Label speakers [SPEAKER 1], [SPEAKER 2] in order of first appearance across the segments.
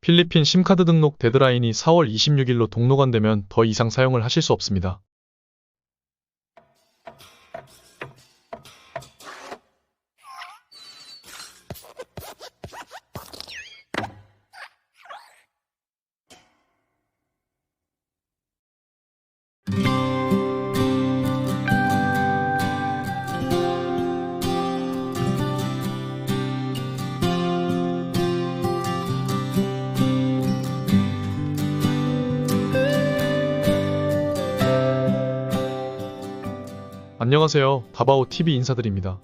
[SPEAKER 1] 필리핀 심카드 등록 데드라인이 4월 26일로 동로간되면 더 이상 사용을 하실 수 없습니다. 안녕하세요. 다바오TV 인사드립니다.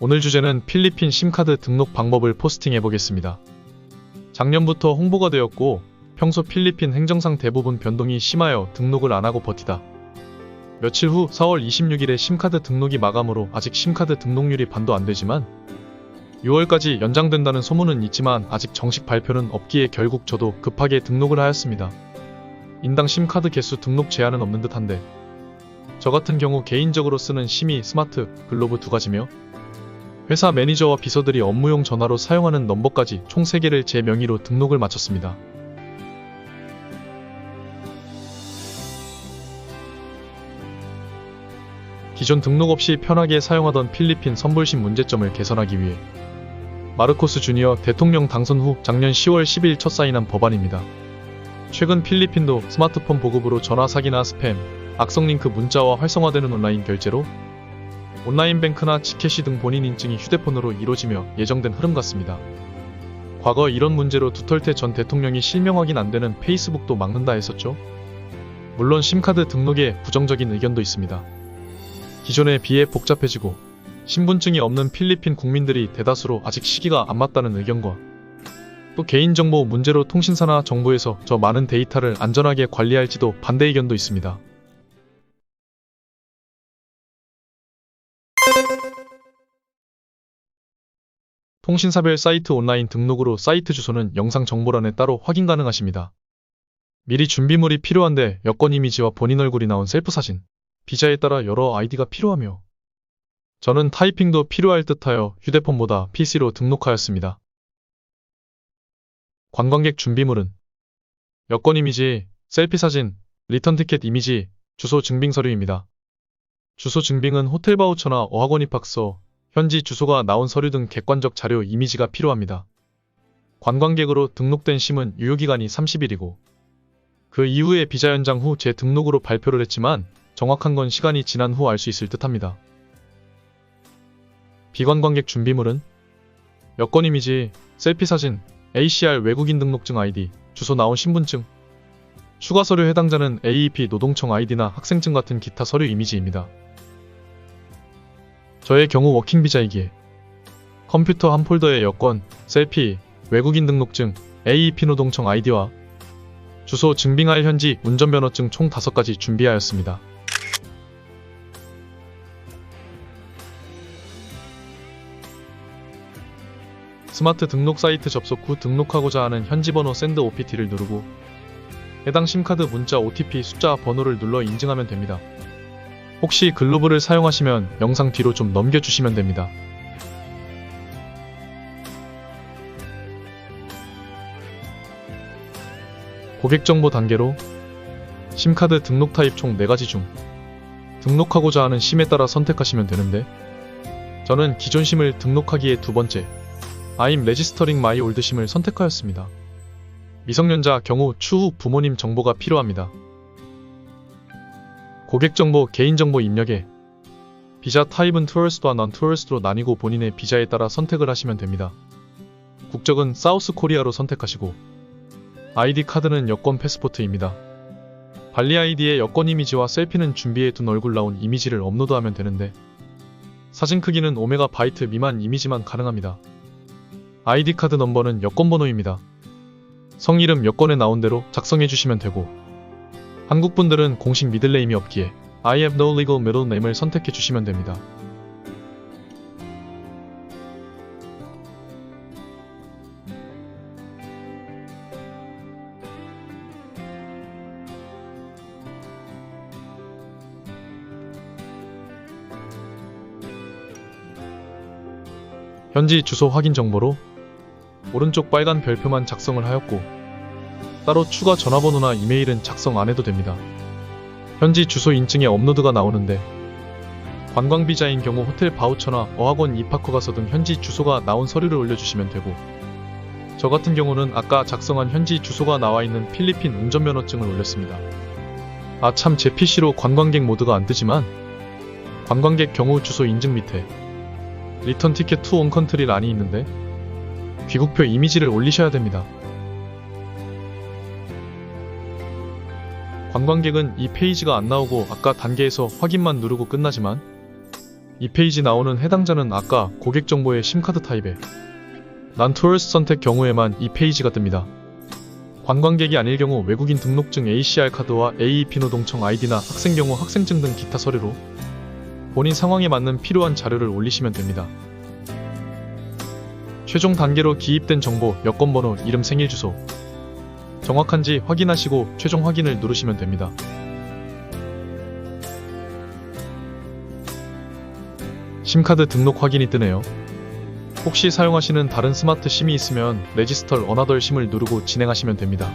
[SPEAKER 1] 오늘 주제는 필리핀 심카드 등록 방법을 포스팅해보겠습니다. 작년부터 홍보가 되었고 평소 필리핀 행정상 대부분 변동이 심하여 등록을 안하고 버티다. 며칠 후 4월 26일에 심카드 등록이 마감으로 아직 심카드 등록률이 반도 안되지만 6월까지 연장된다는 소문은 있지만 아직 정식 발표는 없기에 결국 저도 급하게 등록을 하였습니다. 인당 심카드 개수 등록 제한은 없는 듯한데 저 같은 경우 개인적으로 쓰는 심이 스마트, 글로브 2가지며 회사 매니저와 비서들이 업무용 전화로 사용하는 넘버까지 총 3개를 제 명의로 등록을 마쳤습니다. 기존 등록 없이 편하게 사용하던 필리핀 선불심 문제점을 개선하기 위해 마르코스 주니어 대통령 당선 후 작년 10월 10일 첫 사인한 법안입니다. 최근 필리핀도 스마트폰 보급으로 전화 사기나 스팸, 악성 링크 문자와 활성화되는 온라인 결제로 온라인 뱅크나 지캐시 등 본인 인증이 휴대폰으로 이루어지며 예정된 흐름 같습니다. 과거 이런 문제로 두털테 전 대통령이 실명 확인 안되는 페이스북도 막는다 했었죠. 물론 심카드 등록에 부정적인 의견도 있습니다. 기존에 비해 복잡해지고 신분증이 없는 필리핀 국민들이 대다수로 아직 시기가 안 맞다는 의견과 또 개인정보 문제로 통신사나 정부에서 저 많은 데이터를 안전하게 관리할지도 반대 의견도 있습니다. 통신사별 사이트 온라인 등록으로 사이트 주소는 영상 정보란에 따로 확인 가능하십니다. 미리 준비물이 필요한데 여권 이미지와 본인 얼굴이 나온 셀프 사진, 비자에 따라 여러 아이디가 필요하며 저는 타이핑도 필요할 듯하여 휴대폰보다 PC로 등록하였습니다. 관광객 준비물은 여권 이미지, 셀피 사진, 리턴 티켓 이미지, 주소 증빙 서류입니다. 주소 증빙은 호텔 바우처나 어학원 입학서, 현지 주소가 나온 서류 등 객관적 자료 이미지가 필요합니다. 관광객으로 등록된 심은 유효기간이 30일이고 그 이후에 비자 연장 후 재등록으로 발표를 했지만 정확한 건 시간이 지난 후 알 수 있을 듯합니다. 비관광객 준비물은 여권 이미지, 셀피 사진, ACR 외국인 등록증 아이디, 주소 나온 신분증, 추가 서류 해당자는 AEP 노동청 아이디나 학생증 같은 기타 서류 이미지입니다. 저의 경우 워킹 비자이기에 컴퓨터 한 폴더에 여권, 셀피, 외국인 등록증, AEP 노동청 아이디와 주소 증빙할 현지 운전면허증 총 5가지 준비하였습니다. 스마트 등록 사이트 접속 후 등록하고자 하는 현지 번호 샌드 OPT를 누르고 해당 심카드 문자 OTP 숫자 번호를 눌러 인증하면 됩니다. 혹시 글로브를 사용하시면 영상 뒤로 좀 넘겨주시면 됩니다. 고객정보 단계로 심카드 등록 타입 총 4가지 중 등록하고자 하는 심에 따라 선택하시면 되는데 저는 기존 심을 등록하기에 두 번째 I'm registering my old 심을 선택하였습니다. 미성년자 경우 추후 부모님 정보가 필요합니다. 고객정보, 개인정보 입력에 비자 타입은 투어리스트와 넌 투어리스트로 나뉘고 본인의 비자에 따라 선택을 하시면 됩니다. 국적은 사우스 코리아로 선택하시고 아이디 카드는 여권 패스포트입니다. 발리 아이디에 여권 이미지와 셀피는 준비해 둔 얼굴 나온 이미지를 업로드하면 되는데 사진 크기는 5MB 미만 이미지만 가능합니다. 아이디 카드 넘버는 여권 번호입니다. 성이름 여권에 나온 대로 작성해 주시면 되고 한국분들은 공식 미들네임이 없기에 I have no legal middle name을 선택해 주시면 됩니다. 현지 주소 확인 정보로 오른쪽 빨간 별표만 작성을 하였고 따로 추가 전화번호나 이메일은 작성 안 해도 됩니다. 현지 주소 인증에 업로드가 나오는데 관광비자인 경우 호텔 바우처나 어학원 입학허가서 등 현지 주소가 나온 서류를 올려주시면 되고 저 같은 경우는 아까 작성한 현지 주소가 나와있는 필리핀 운전면허증을 올렸습니다. 아 참 제 PC로 관광객 모드가 안 뜨지만 관광객 경우 주소 인증 밑에 리턴 티켓 투 온 컨트리 란이 있는데 귀국표 이미지를 올리셔야 됩니다. 관광객은 이 페이지가 안 나오고 아까 단계에서 확인만 누르고 끝나지만 이 페이지 나오는 해당자는 아까 고객 정보의 심카드 타입에 난 투어리스트 선택 경우에만 이 페이지가 뜹니다. 관광객이 아닐 경우 외국인 등록증 ACR 카드와 AEP 노동청 아이디나 학생 경우 학생증 등 기타 서류로 본인 상황에 맞는 필요한 자료를 올리시면 됩니다. 최종 단계로 기입된 정보, 여권번호, 이름, 생일, 주소 정확한지 확인하시고 최종 확인을 누르시면 됩니다. 심카드 등록 확인이 뜨네요. 혹시 사용하시는 다른 스마트 심이 있으면 레지스터 어나더 심을 누르고 진행하시면 됩니다.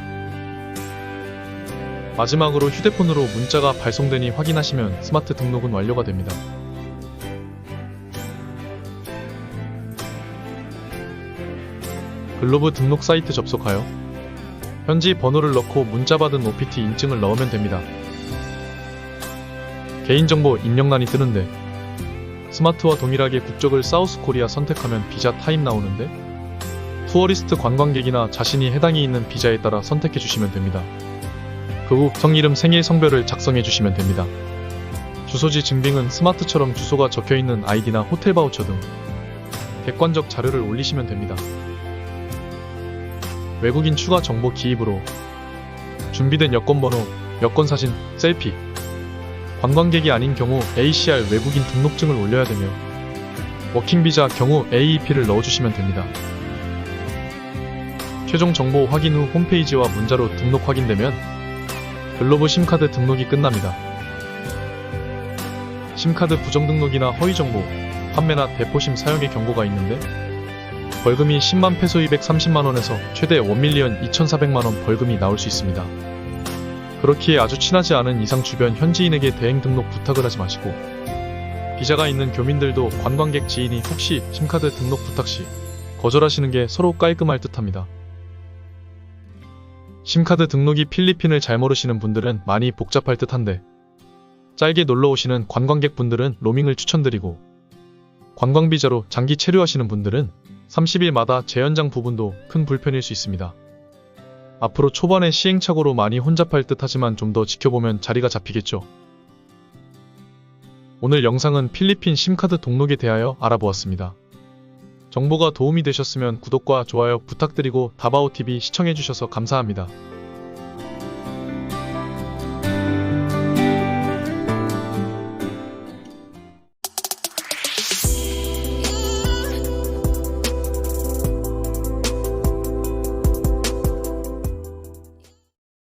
[SPEAKER 1] 마지막으로 휴대폰으로 문자가 발송되니 확인하시면 스마트 등록은 완료가 됩니다. 글로브 등록 사이트 접속하여 현지 번호를 넣고 문자 받은 OPT 인증을 넣으면 됩니다. 개인정보 입력란이 뜨는데 스마트와 동일하게 국적을 사우스 코리아 선택하면 비자 타입 나오는데 투어리스트 관광객이나 자신이 해당이 있는 비자에 따라 선택해 주시면 됩니다. 그 후 성이름, 생일, 성별을 작성해 주시면 됩니다. 주소지 증빙은 스마트처럼 주소가 적혀있는 아이디나 호텔 바우처 등 객관적 자료를 올리시면 됩니다. 외국인 추가 정보 기입으로 준비된 여권번호, 여권사진, 셀피 관광객이 아닌 경우 ACR 외국인 등록증을 올려야 되며 워킹비자 경우 AEP를 넣어주시면 됩니다. 최종 정보 확인 후 홈페이지와 문자로 등록 확인되면 글로브 심카드 등록이 끝납니다. 심카드 부정 등록이나 허위 정보, 판매나 대포심 사용의 경고가 있는데 벌금이 10만 페소 230만원에서 최대 1밀리언 2,400만원 벌금이 나올 수 있습니다. 그렇기에 아주 친하지 않은 이상 주변 현지인에게 대행 등록 부탁을 하지 마시고 비자가 있는 교민들도 관광객 지인이 혹시 심카드 등록 부탁 시 거절하시는 게 서로 깔끔할 듯합니다. 심카드 등록이 필리핀을 잘 모르시는 분들은 많이 복잡할 듯한데 짧게 놀러 오시는 관광객 분들은 로밍을 추천드리고 관광비자로 장기 체류하시는 분들은 30일마다 재연장 부분도 큰 불편일 수 있습니다. 앞으로 초반에 시행착오로 많이 혼잡할 듯 하지만 좀 더 지켜보면 자리가 잡히겠죠. 오늘 영상은 필리핀 심카드 등록에 대하여 알아보았습니다. 정보가 도움이 되셨으면 구독과 좋아요 부탁드리고 다바오TV 시청해주셔서 감사합니다.